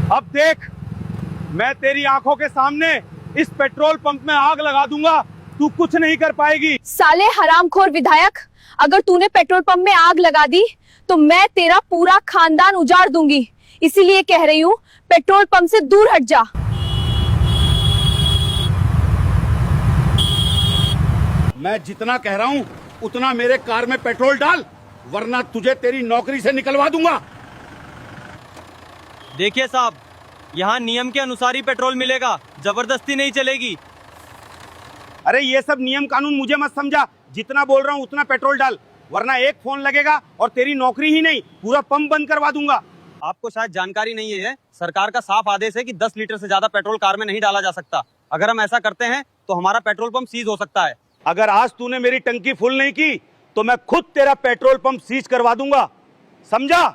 अब देख, मैं तेरी आंखों के सामने इस पेट्रोल पंप में आग लगा दूंगा, तू कुछ नहीं कर पाएगी। साले हरामखोर विधायक, अगर तूने पेट्रोल पंप में आग लगा दी तो मैं तेरा पूरा खानदान उजाड़ दूंगी। इसीलिए कह रही हूँ, पेट्रोल पंप से दूर हट जा। मैं जितना कह रहा हूँ उतना मेरे कार में पेट्रोल डाल, वरना तुझे तेरी नौकरी से निकलवा दूंगा। देखिए साहब, यहाँ नियम के अनुसार ही पेट्रोल मिलेगा, जबरदस्ती नहीं चलेगी। अरे ये सब नियम कानून मुझे मत समझा, जितना बोल रहा हूँ उतना पेट्रोल डाल, वरना एक फोन लगेगा और तेरी नौकरी ही नहीं पूरा पंप बंद करवा दूंगा। आपको शायद जानकारी नहीं है, सरकार का साफ आदेश है कि 10 लीटर से ज्यादा पेट्रोल कार में नहीं डाला जा सकता। अगर हम ऐसा करते हैं तो हमारा पेट्रोल पंप सीज हो सकता है। अगर आज तूने मेरी टंकी फुल नहीं की तो मैं खुद तेरा पेट्रोल पंप सीज करवा दूंगा, समझा?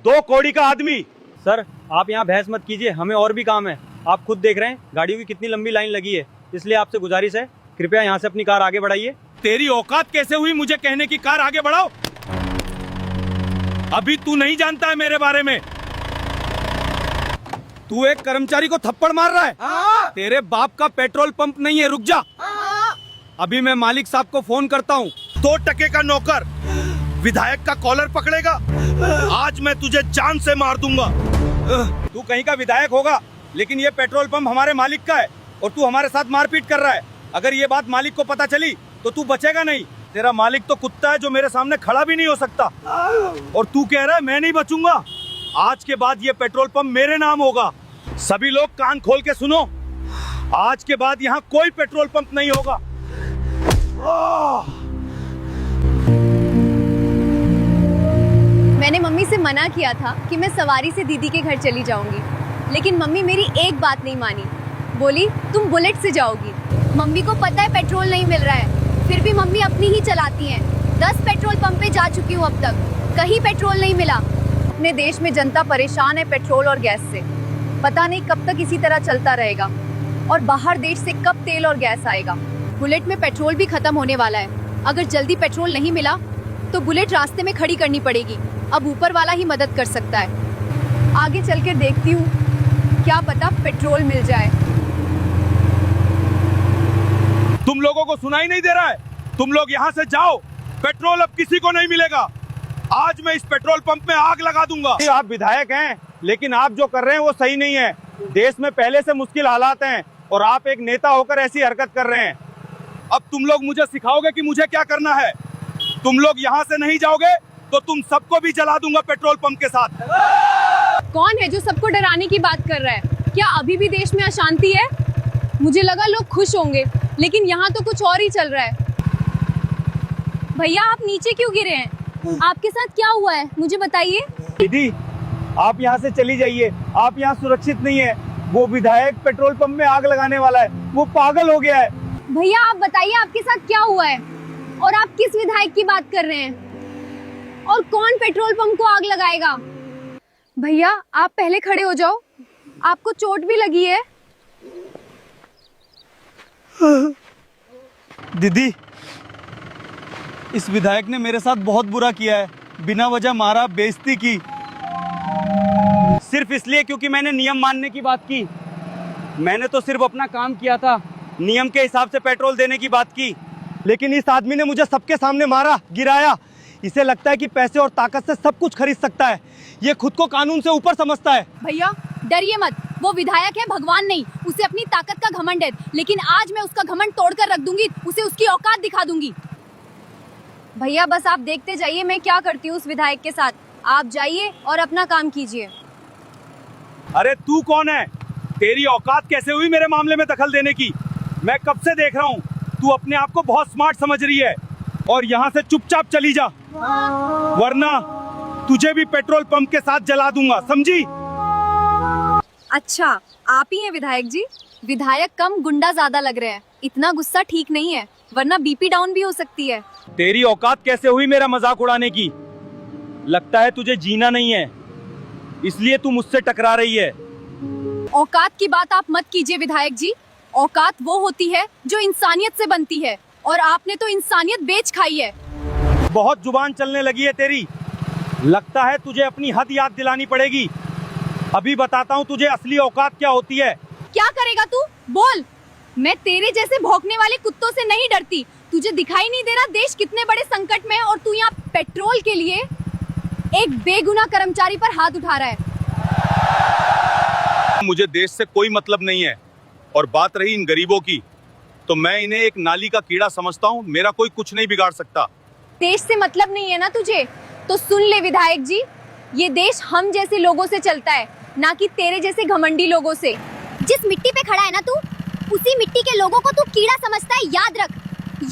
2 कौड़ी का आदमी। सर आप यहाँ बहस मत कीजिए, हमें और भी काम है। आप खुद देख रहे हैं गाड़ियों की कितनी लंबी लाइन लगी है, इसलिए आपसे गुजारिश है, कृपया यहाँ से अपनी कार आगे बढ़ाइए। तेरी औकात कैसे हुई मुझे कहने की कार आगे बढ़ाओ? अभी तू नहीं जानता है मेरे बारे में। तू एक कर्मचारी को थप्पड़ मार रहा है। तेरे बाप का पेट्रोल पंप नहीं है, रुक जा। अभी मैं मालिक साहब को फोन करता हूँ। 2 टके का नौकर विधायक का कॉलर पकड़ेगा, आज मैं तुझे जान से मार दूंगा। तू कहीं का विधायक होगा, लेकिन ये पेट्रोल पंप हमारे मालिक का है और तू हमारे साथ मारपीट कर रहा है। अगर ये बात मालिक को पता चली तो तू बचेगा नहीं। तेरा मालिक तो कुत्ता है जो मेरे सामने खड़ा भी नहीं हो सकता, और तू कह रहा है मैं नहीं बचूंगा। आज के बाद ये पेट्रोल पंप मेरे नाम होगा। सभी लोग कान खोल के सुनो, आज के बाद यहाँ कोई पेट्रोल पंप नहीं होगा। मैंने मम्मी से मना किया था कि मैं सवारी से दीदी के घर चली जाऊंगी, लेकिन मम्मी मेरी एक बात नहीं मानी। बोली तुम बुलेट से जाओगी। मम्मी को पता है पेट्रोल नहीं मिल रहा है, फिर भी मम्मी अपनी ही चलाती हैं। 10 पेट्रोल पंप पे जा चुकी हूँ अब तक, कहीं पेट्रोल नहीं मिला। अपने देश में जनता परेशान है पेट्रोल और गैस से। पता नहीं कब तक इसी तरह चलता रहेगा, और बाहर देश से कब तेल और गैस आएगा। बुलेट में पेट्रोल भी खत्म होने वाला है। अगर जल्दी पेट्रोल नहीं मिला तो बुलेट रास्ते में खड़ी करनी पड़ेगी। अब ऊपर वाला ही मदद कर सकता है। आगे चलकर देखती हूँ, क्या पता पेट्रोल मिल जाए। तुम लोगों को सुनाई नहीं दे रहा है? तुम लोग यहाँ से जाओ, पेट्रोल अब किसी को नहीं मिलेगा। आज मैं इस पेट्रोल पंप में आग लगा दूंगा। आप विधायक हैं, लेकिन आप जो कर रहे हैं वो सही नहीं है। देश में पहले से मुश्किल हालात हैं और आप एक नेता होकर ऐसी हरकत कर रहे हैं। अब तुम लोग मुझे सिखाओगे कि मुझे क्या करना है। तुम लोग यहाँ से नहीं जाओगे तो तुम सबको भी जला दूंगा पेट्रोल पंप के साथ। कौन है जो सबको डराने की बात कर रहा है? क्या अभी भी देश में अशांति है? मुझे लगा लोग खुश होंगे, लेकिन यहाँ तो कुछ और ही चल रहा है। भैया आप नीचे क्यों गिरे हैं? आपके साथ क्या हुआ है, मुझे बताइए। दीदी आप यहाँ से चली जाइए, आप यहाँ सुरक्षित नहीं है। वो विधायक पेट्रोल पंप में आग लगाने वाला है, वो पागल हो गया है। भैया आप बताइए आपके साथ क्या हुआ है, और आप किस विधायक की बात कर रहे हैं, और कौन पेट्रोल पंप को आग लगाएगा? भैया आप पहले खड़े हो जाओ, आपको चोट भी लगी है। दीदी इस विधायक ने मेरे साथ बहुत बुरा किया है, बिना वजह मारा, बेइज्जती की, सिर्फ इसलिए क्योंकि मैंने नियम मानने की बात की। मैंने तो सिर्फ अपना काम किया था, नियम के हिसाब से पेट्रोल देने की बात की, लेकिन इस आदमी ने मुझे सबके सामने मारा, गिराया। इसे लगता है कि पैसे और ताकत से सब कुछ खरीद सकता है। ये खुद को कानून से ऊपर समझता है। भैया डरिए मत, वो विधायक है, भगवान नहीं। उसे अपनी ताकत का घमंड है, लेकिन आज मैं उसका घमंड तोड़कर रख दूंगी, उसे उसकी औकात दिखा दूंगी। भैया बस आप देखते जाइए मैं क्या करती हूँ उस विधायक के साथ। आप जाइए और अपना काम कीजिए। अरे तू कौन है? तेरी औकात कैसे हुई मेरे मामले में दखल देने की? मैं कब से देख रहा हूँ, तू अपने आप को बहुत स्मार्ट समझ रही है, और यहाँ से चुपचाप चली जा, वरना तुझे भी पेट्रोल पंप के साथ जला दूंगा, समझी? अच्छा आप ही हैं विधायक जी? विधायक कम गुंडा ज्यादा लग रहे हैं। इतना गुस्सा ठीक नहीं है, वरना बीपी डाउन भी हो सकती है। तेरी औकात कैसे हुई मेरा मजाक उड़ाने की? लगता है तुझे जीना नहीं है, इसलिए तू मुझसे टकरा रही है। औकात की बात आप मत कीजिए विधायक जी। औकात वो होती है जो इंसानियत से बनती है, और आपने तो इंसानियत बेच खाई है। बहुत जुबान चलने लगी है तेरी, लगता है तुझे अपनी हद याद दिलानी पड़ेगी। अभी बताता हूँ तुझे असली औकात क्या होती है। क्या करेगा तू? बोल। मैं तेरे जैसे भौंकने वाले कुत्तों से नहीं डरती। तुझे दिखाई नहीं दे रहा देश कितने बड़े संकट में है और तू यहाँ पेट्रोल के लिए एक बेगुनाह कर्मचारी पर हाथ उठा रहा है। मुझे देश से कोई मतलब नहीं है, और बात रही इन गरीबों की, तो मैं इन्हें एक नाली का कीड़ा समझता हूँ। मेरा कोई कुछ नहीं बिगाड़ सकता। देश से मतलब नहीं है ना तुझे? तो सुन ले विधायक जी, ये देश हम जैसे लोगों से चलता है, ना कि तेरे जैसे घमंडी लोगों से। जिस मिट्टी पे खड़ा है ना तू, उसी मिट्टी के लोगों को तू कीड़ा समझता है, याद रख।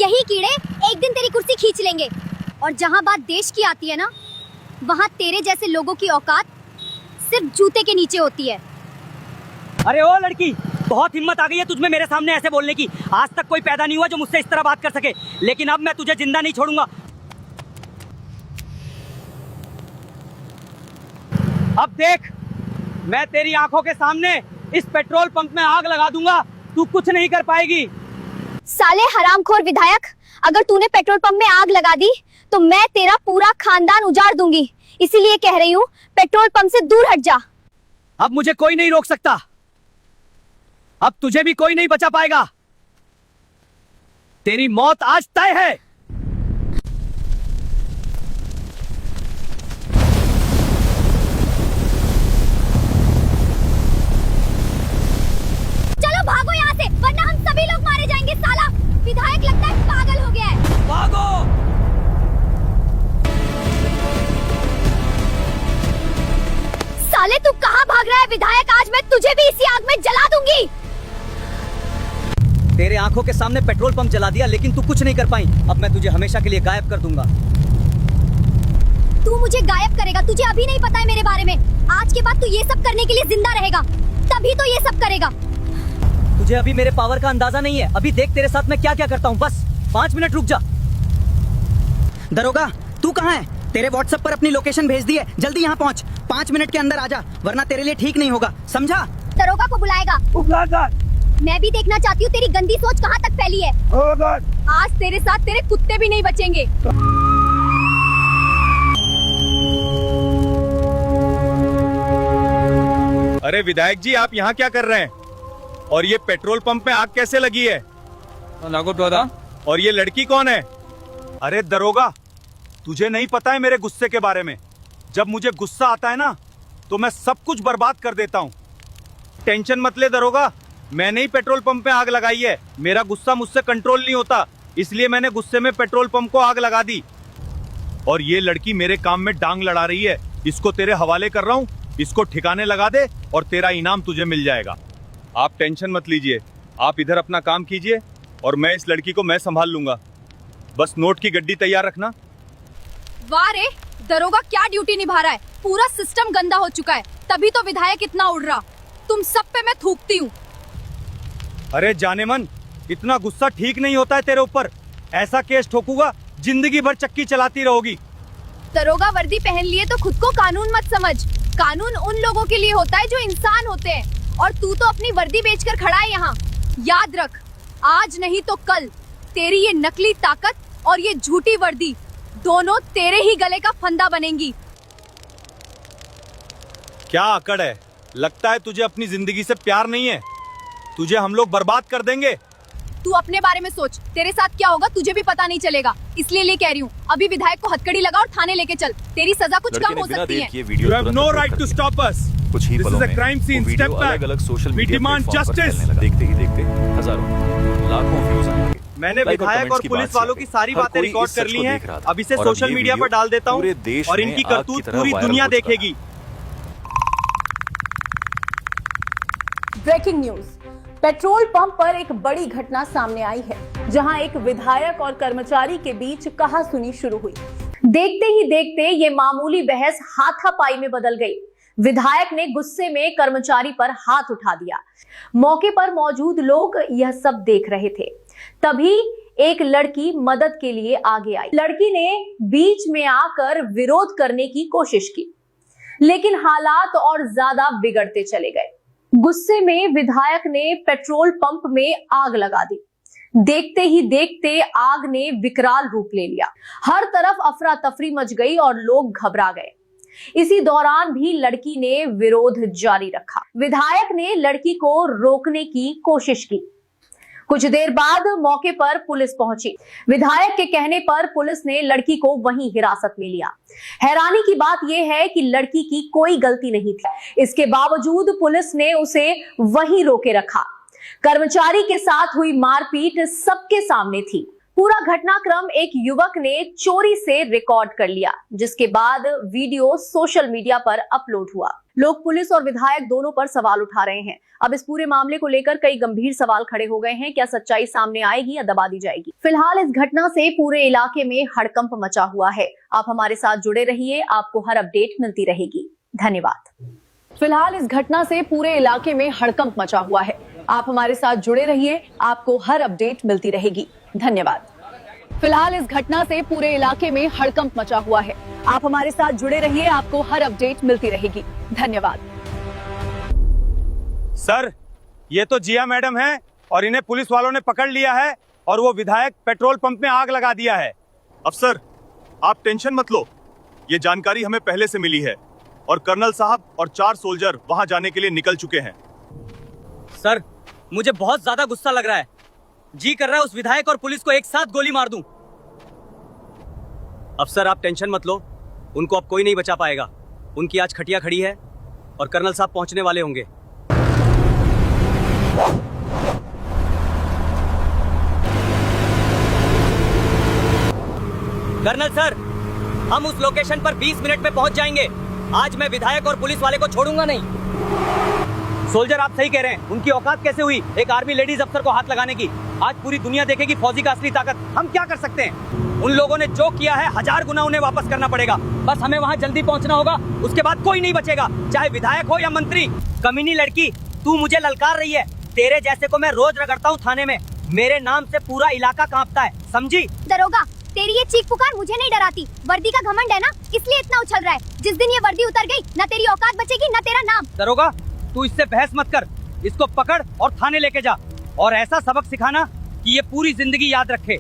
यही कीड़े एक दिन तेरी कुर्सी खींच लेंगे। और जहाँ बात देश की आती है ना, वहाँ तेरे जैसे लोगों की औकात सिर्फ जूते के नीचे होती है। अरे ओ लड़की, बहुत हिम्मत आ गई है तुझमें मेरे सामने ऐसे बोलने की। आज तक कोई पैदा नहीं हुआ जो मुझसे इस तरह बात कर सके, लेकिन अब मैं तुझे जिंदा नहीं छोड़ूंगा। अब देख, मैं तेरी आंखों के सामने इस पेट्रोल पंप में आग लगा दूंगा, तू कुछ नहीं कर पाएगी। साले हरामखोर विधायक, अगर तूने पेट्रोल पंप में आग लगा दी तो मैं तेरा पूरा खानदान उजाड़ दूंगी। इसीलिए कह रही हूँ, पेट्रोल पंप से दूर हट जा। अब मुझे कोई नहीं रोक सकता, अब तुझे भी कोई नहीं बचा पाएगा। तेरी मौत आज तय है। चलो भागो यहाँ से, वरना हम सभी लोग मारे जाएंगे। साला विधायक लगता है पागल हो गया है। भागो। साले तू कहाँ भाग रहा है विधायक? आज मैं तुझे भी इसी आग में जला दूंगी। तेरे आंखों के सामने पेट्रोल पंप जला दिया, लेकिन तू कुछ नहीं कर पाई। अब मैं तुझे हमेशा के लिए गायब कर दूंगा। तू मुझे गायब करेगा? तुझे अभी नहीं पता है मेरे बारे में। आज के बाद तू ये सब करने के लिए जिंदा रहेगा, तभी तो ये सब करेगा। तुझे अभी मेरे पावर का अंदाजा नहीं है। अभी देख तेरे साथ मैं क्या क्या करता हूँ। बस 5 मिनट रुक जा। दरोगा, तू कहाँ है? तेरे व्हाट्सएप पर अपनी लोकेशन भेज दी है, जल्दी यहाँ पहुँच। 5 मिनट के अंदर आजा, वरना तेरे लिए ठीक नहीं होगा, समझा? दरोगा को बुलाएगा। मैं भी देखना चाहती हूँ तेरी गंदी सोच कहाँ तक फैली है। आज तेरे साथ तेरे कुत्ते भी नहीं बचेंगे। अरे विधायक जी, आप यहाँ क्या कर रहे हैं? और ये पेट्रोल पंप में आग कैसे लगी है? और ये लड़की कौन है? अरे दरोगा, तुझे नहीं पता है मेरे गुस्से के बारे में। जब मुझे गुस्सा आता है ना, तो मैं सब कुछ बर्बाद कर देता हूँ। टेंशन मत ले दरोगा, मैंने ही पेट्रोल पंप में आग लगाई है। मेरा गुस्सा मुझसे कंट्रोल नहीं होता, इसलिए मैंने गुस्से में पेट्रोल पंप को आग लगा दी। और ये लड़की मेरे काम में डांग लड़ा रही है। इसको तेरे हवाले कर रहा हूँ, इसको ठिकाने लगा दे और तेरा इनाम तुझे मिल जाएगा। आप टेंशन मत लीजिए, आप इधर अपना काम कीजिए और मैं इस लड़की को मैं संभाल लूंगा। बस नोट की गड्डी तैयार रखना। वाह रे, दरोगा क्या ड्यूटी निभा रहा है। पूरा सिस्टम गंदा हो चुका है, तभी तो विधायक इतना उड़ रहा। तुम सब पे मैं थूकती हूँ। अरे जाने मन, इतना गुस्सा ठीक नहीं होता है तेरे ऊपर। ऐसा केस ठोकूंगा, जिंदगी भर चक्की चलाती रहोगी। दरोगा वर्दी पहन लिए तो खुद को कानून मत समझ। कानून उन लोगों के लिए होता है जो इंसान होते हैं, और तू तो अपनी वर्दी बेचकर खड़ा है यहाँ। याद रख, आज नहीं तो कल तेरी ये नकली ताकत और ये झूठी वर्दी दोनों तेरे ही गले का फंदा बनेंगी। क्या अकड़ है? लगता है तुझे अपनी जिंदगी से प्यार नहीं है। तुझे हम लोग बर्बाद कर देंगे। तू अपने बारे में सोच, तेरे साथ क्या होगा तुझे भी पता नहीं चलेगा। इसलिए कह रही हूँ, अभी विधायक को हथकड़ी लगा और थाने लेके चल। तेरी सजा कुछ कम हो सकती है। You have no right to stop us. कुछ ही This पलों is a में crime scene. वो वीडियो Step back. अलग-अलग social We media demand platform पर justice. फैलने लगा। देखते ही देखते हजारों लाखों व्यूज आने लगे। मैंने लाइक और विधायक कमेंट्स और की पुलिस बात वालों से की सारी हर बातें कोई रिकॉर्ड इस कर सच ली को हैं। देख रहा था। अब इसे और सोशल ये मीडिया वीडियो पर डाल देता हूँ पूरे देश और में इनकी आग की करतूत तरह पूरी वायरल दुनिया हो चुका है। देखेगी। Breaking news. पेट्रोल पंप पर एक बड़ी घटना सामने आई है, जहां एक विधायक और कर्मचारी के बीच कहासुनी शुरू हुई। देखते ही देखते ये मामूली बहस हाथापाई में बदल गई। विधायक ने गुस्से में कर्मचारी पर हाथ उठा दिया। मौके पर मौजूद लोग यह सब देख रहे थे। तभी एक लड़की मदद के लिए आगे आई। लड़की ने बीच में आकर विरोध करने की कोशिश की, लेकिन हालात और ज्यादा बिगड़ते चले गए। गुस्से में विधायक ने पेट्रोल पंप में आग लगा दी। देखते ही देखते आग ने विकराल रूप ले लिया। हर तरफ अफरा तफरी मच गई और लोग घबरा गए। इसी दौरान भी लड़की ने विरोध जारी रखा। विधायक ने लड़की को रोकने की कोशिश की। कुछ देर बाद मौके पर पुलिस पहुंची। विधायक के कहने पर पुलिस ने लड़की को वहीं हिरासत में लिया। हैरानी की बात यह है कि लड़की की कोई गलती नहीं थी, इसके बावजूद पुलिस ने उसे वहीं रोके रखा। कर्मचारी के साथ हुई मारपीट सबके सामने थी। पूरा घटनाक्रम एक युवक ने चोरी से रिकॉर्ड कर लिया, जिसके बाद वीडियो सोशल मीडिया पर अपलोड हुआ। लोग पुलिस और विधायक दोनों पर सवाल उठा रहे हैं। अब इस पूरे मामले को लेकर कई गंभीर सवाल खड़े हो गए हैं। क्या सच्चाई सामने आएगी या दबा दी जाएगी? फिलहाल इस घटना से पूरे इलाके में हड़कंप मचा हुआ है। आप हमारे साथ जुड़े रहिए, आपको हर अपडेट मिलती रहेगी। धन्यवाद। फिलहाल इस घटना से पूरे इलाके में हड़कंप मचा हुआ है। आप हमारे साथ जुड़े रहिए, आपको हर अपडेट मिलती रहेगी। धन्यवाद। फिलहाल इस घटना से पूरे इलाके में हड़कंप मचा हुआ है। आप हमारे साथ जुड़े रहिए, आपको हर अपडेट मिलती रहेगी। धन्यवाद। सर, ये तो जिया मैडम है और इन्हें पुलिस वालों ने पकड़ लिया है और वो विधायक पेट्रोल पंप में आग लगा दिया है। अफसर, आप टेंशन मत लो, ये जानकारी हमें पहले से मिली है और कर्नल साहब और 4 सोल्जर वहां जाने के लिए निकल चुके हैं। सर, मुझे बहुत ज्यादा गुस्सा लग रहा है। जी कर रहा है उस विधायक और पुलिस को एक साथ गोली मार दूं। अफसर, आप टेंशन मत लो, उनको अब कोई नहीं बचा पाएगा। उनकी आज खटिया खड़ी है और कर्नल साहब पहुंचने वाले होंगे। कर्नल सर, हम उस लोकेशन पर 20 मिनट में पहुंच जाएंगे। आज मैं विधायक और पुलिस वाले को छोड़ूंगा नहीं। सोल्जर, आप सही कह रहे हैं। उनकी औकात कैसे हुई एक आर्मी लेडीज अफसर को हाथ लगाने की? आज पूरी दुनिया देखेगी फौजी का असली ताकत। हम क्या कर सकते हैं? उन लोगों ने जो किया है 1000 गुना उन्हें वापस करना पड़ेगा। बस हमें वहां जल्दी पहुंचना होगा, उसके बाद कोई नहीं बचेगा, चाहे विधायक हो या मंत्री। कमीनी लड़की, तू मुझे ललकार रही है। तेरे जैसे को मैं रोज रगड़ता हूँ थाने में। मेरे नाम से पूरा इलाका कांपता है, समझी? दरोगा, तेरी ये चीख पुकार मुझे नहीं डराती। वर्दी का घमंड है ना, इसलिए इतना उछल रहा है। जिस दिन ये वर्दी उतर गई, ना तेरी औकात बचेगी ना तेरा नाम। दरोगा, तू इससे बहस मत कर। इसको पकड़ और थाने लेके जा और ऐसा सबक सिखाना कि ये पूरी जिंदगी याद रखे।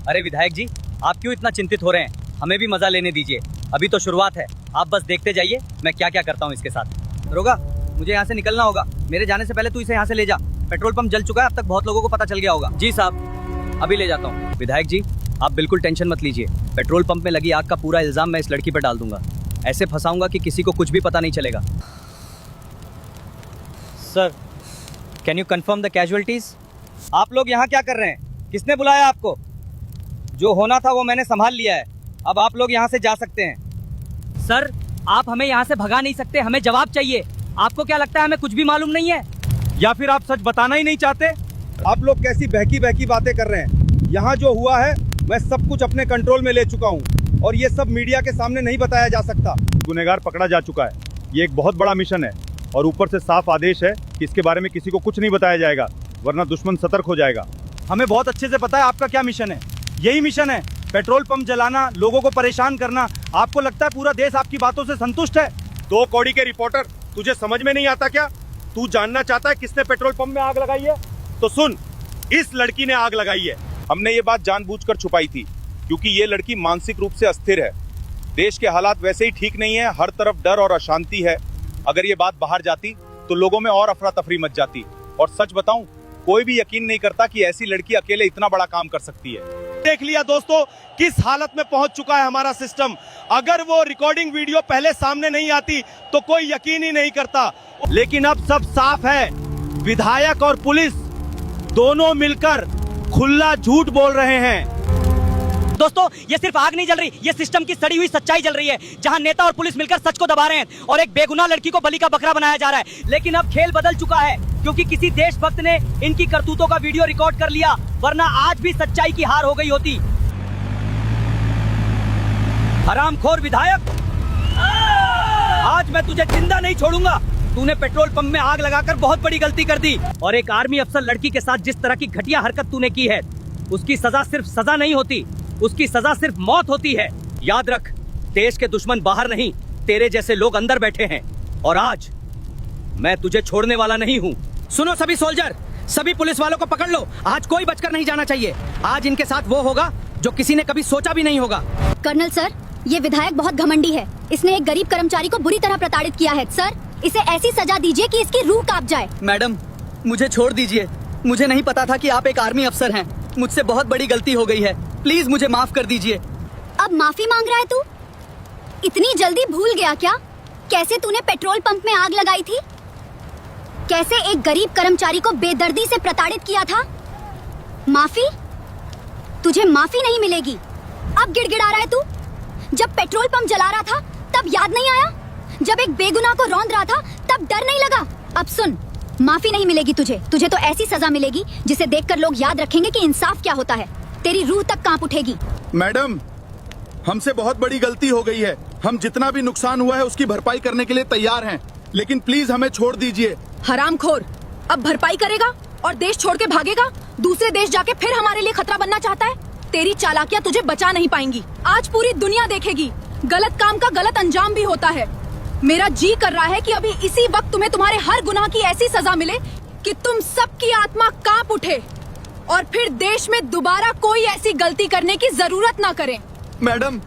अरे विधायक जी, आप क्यों इतना चिंतित हो रहे हैं? हमें भी मजा लेने दीजिए, अभी तो शुरुआत है। आप बस देखते जाइए मैं क्या क्या करता हूँ इसके साथ। दरोगा, मुझे यहाँ से निकलना होगा। मेरे जाने से पहले तू इसे यहाँ से ले जा। पेट्रोल पंप जल चुका है, अब तक बहुत लोगों को पता चल गया होगा। जी साहब, अभी ले जाता हूँ। विधायक जी, आप बिल्कुल टेंशन मत लीजिए। पेट्रोल पंप में लगी आग का पूरा इल्जाम मैं इस लड़की पर डाल दूंगा। ऐसे फंसाऊंगा कि किसी को कुछ भी पता नहीं चलेगा। Sir, can you confirm the casualties? आप लोग यहाँ क्या कर रहे हैं? किसने बुलाया आपको? जो होना था वो मैंने संभाल लिया है, अब आप लोग यहाँ से जा सकते हैं। सर, आप हमें यहाँ से भगा नहीं सकते, हमें जवाब चाहिए। आपको क्या लगता है हमें कुछ भी मालूम नहीं है? या फिर आप सच बताना ही नहीं चाहते? आप लोग कैसी बहकी बहकी बातें कर रहे हैं? यहाँ जो हुआ है मैं सब कुछ अपने कंट्रोल में ले चुका हूँ और ये सब मीडिया के सामने नहीं बताया जा सकता। गुनहगार पकड़ा जा चुका है। ये एक बहुत बड़ा मिशन है और ऊपर से साफ आदेश है कि इसके बारे में किसी को कुछ नहीं बताया जाएगा, वरना दुश्मन सतर्क हो जाएगा। हमें बहुत अच्छे से पता है आपका क्या मिशन है। यही मिशन है, पेट्रोल पंप जलाना, लोगों को परेशान करना। आपको लगता है पूरा देश आपकी बातों से संतुष्ट है? 2 कौड़ी के रिपोर्टर, तुझे समझ में नहीं आता क्या? तू जानना चाहता है किसने पेट्रोल पंप में आग लगाई है? तो सुन, इस लड़की ने आग लगाई है। हमने ये बात जानबूझकर छुपाई थी क्योंकि ये लड़की मानसिक रूप से अस्थिर है। देश के हालात वैसे ही ठीक नहीं है, हर तरफ डर और अशांति है। अगर ये बात बाहर जाती तो लोगों में और अफरा तफरी मच जाती। और सच बताऊं, कोई भी यकीन नहीं करता कि ऐसी लड़की अकेले इतना बड़ा काम कर सकती है। देख लिया दोस्तों किस हालत में पहुंच चुका है हमारा सिस्टम। अगर वो रिकॉर्डिंग वीडियो पहले सामने नहीं आती तो कोई यकीन ही नहीं करता। लेकिन अब सब साफ है, विधायक और पुलिस दोनों मिलकर खुला झूठ बोल रहे हैं। दोस्तों, ये सिर्फ आग नहीं जल रही, ये सिस्टम की सड़ी हुई सच्चाई जल रही है, जहां नेता और पुलिस मिलकर सच को दबा रहे हैं और एक बेगुनाह लड़की को बलि का बकरा बनाया जा रहा है। लेकिन अब खेल बदल चुका है क्योंकि किसी देशभक्त ने इनकी करतूतों का वीडियो रिकॉर्ड कर लिया, वरना आज भी सच्चाई की हार हो गई होती। हरामखोर विधायक, आज मैं तुझे जिंदा नहीं छोड़ूंगा। तूने पेट्रोल पंप में आग लगाकर बहुत बड़ी गलती कर दी और एक आर्मी अफसर लड़की के साथ जिस तरह की घटिया हरकत तूने की है, उसकी सजा सिर्फ सजा नहीं होती, उसकी सजा सिर्फ मौत होती है। याद रख, देश के दुश्मन बाहर नहीं, तेरे जैसे लोग अंदर बैठे हैं और आज मैं तुझे छोड़ने वाला नहीं हूँ। सुनो सभी सोल्जर, सभी पुलिस वालों को पकड़ लो। आज कोई बचकर नहीं जाना चाहिए। आज इनके साथ वो होगा जो किसी ने कभी सोचा भी नहीं होगा। कर्नल सर, ये विधायक बहुत घमंडी है। इसने एक गरीब कर्मचारी को बुरी तरह प्रताड़ित किया है। सर, इसे ऐसी सजा दीजिए कि इसकी रूह कांप जाए। मैडम, मुझे छोड़ दीजिए। मुझे नहीं पता था कि आप एक आर्मी अफसर हैं। मुझसे बहुत बड़ी गलती हो गई है। प्लीज मुझे माफ कर दीजिए। अब माफी मांग रहा है तू? इतनी जल्दी भूल गया क्या कैसे तूने पेट्रोल पंप में आग लगाई थी? कैसे एक गरीब कर्मचारी को बेदर्दी से प्रताड़ित किया था? माफी? तुझे माफी नहीं मिलेगी। अब गिड़गिड़ा रहा है तू? जब पेट्रोल पंप जला रहा था तब याद नहीं आया? जब एक बेगुनाह को रौंद रहा था तब डर नहीं लगा? अब सुन, माफी नहीं मिलेगी तुझे। तुझे तो ऐसी सजा मिलेगी जिसे देखकर लोग याद रखेंगे कि इंसाफ क्या होता है। तेरी रूह तक कांप उठेगी। मैडम, हमसे बहुत बड़ी गलती हो गई है। हम जितना भी नुकसान हुआ है उसकी भरपाई करने के लिए तैयार हैं, लेकिन प्लीज हमें छोड़ दीजिए। हरामखोर, अब भरपाई करेगा और देश छोड़ के भागेगा? दूसरे देश जाके फिर हमारे लिए खतरा बनना चाहता है? तेरी चालाकियां तुझे बचा नहीं पाएंगी। आज पूरी दुनिया देखेगी गलत काम का गलत अंजाम भी होता है। मेरा जी कर रहा है कि अभी इसी वक्त तुम्हें तुम्हारे हर गुनाह की ऐसी सजा मिले कि तुम सबकी आत्मा कांप उठे और फिर देश में दोबारा कोई ऐसी गलती करने की जरूरत ना करें। मैडम,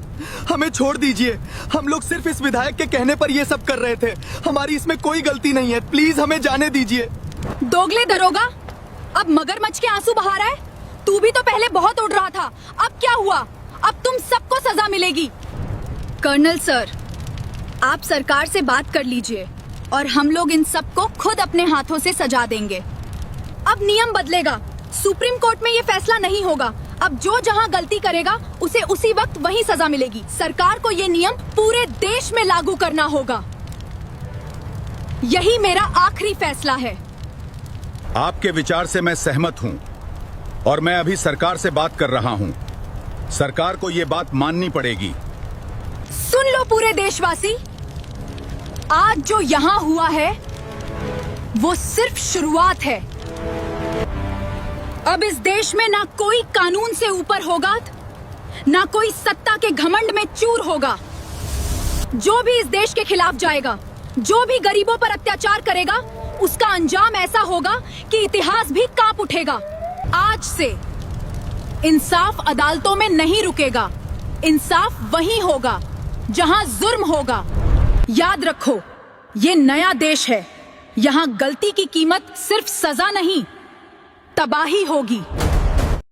हमें छोड़ दीजिए। हम लोग सिर्फ इस विधायक के कहने पर ये सब कर रहे थे। हमारी इसमें कोई गलती नहीं है। प्लीज हमें जाने दीजिए। दोगले दरोगा, अब मगरमच्छ के आंसू बहा रहा है? तू भी तो पहले बहुत उड़ रहा था। अब क्या हुआ? अब तुम सबको सजा मिलेगी। कर्नल सर, आप सरकार से बात कर लीजिए और हम लोग इन सबको खुद अपने हाथों से सजा देंगे। अब नियम बदलेगा। सुप्रीम कोर्ट में ये फैसला नहीं होगा। अब जो जहां गलती करेगा उसे उसी वक्त वही सजा मिलेगी। सरकार को ये नियम पूरे देश में लागू करना होगा। यही मेरा आखिरी फैसला है। आपके विचार से मैं सहमत हूं और मैं अभी सरकार से बात कर रहा हूं। सरकार को ये बात माननी पड़ेगी। सुन लो पूरे देशवासी, आज जो यहाँ हुआ है वो सिर्फ शुरुआत है। अब इस देश में ना कोई कानून से ऊपर होगा, ना कोई सत्ता के घमंड में चूर होगा। जो भी इस देश के खिलाफ जाएगा, जो भी गरीबों पर अत्याचार करेगा, उसका अंजाम ऐसा होगा कि इतिहास भी कांप उठेगा। आज से इंसाफ अदालतों में नहीं रुकेगा। इंसाफ वहीं होगा जहां जुर्म होगा। याद रखो, ये नया देश है। यहाँ गलती की कीमत सिर्फ सजा नहीं, तबाही होगी।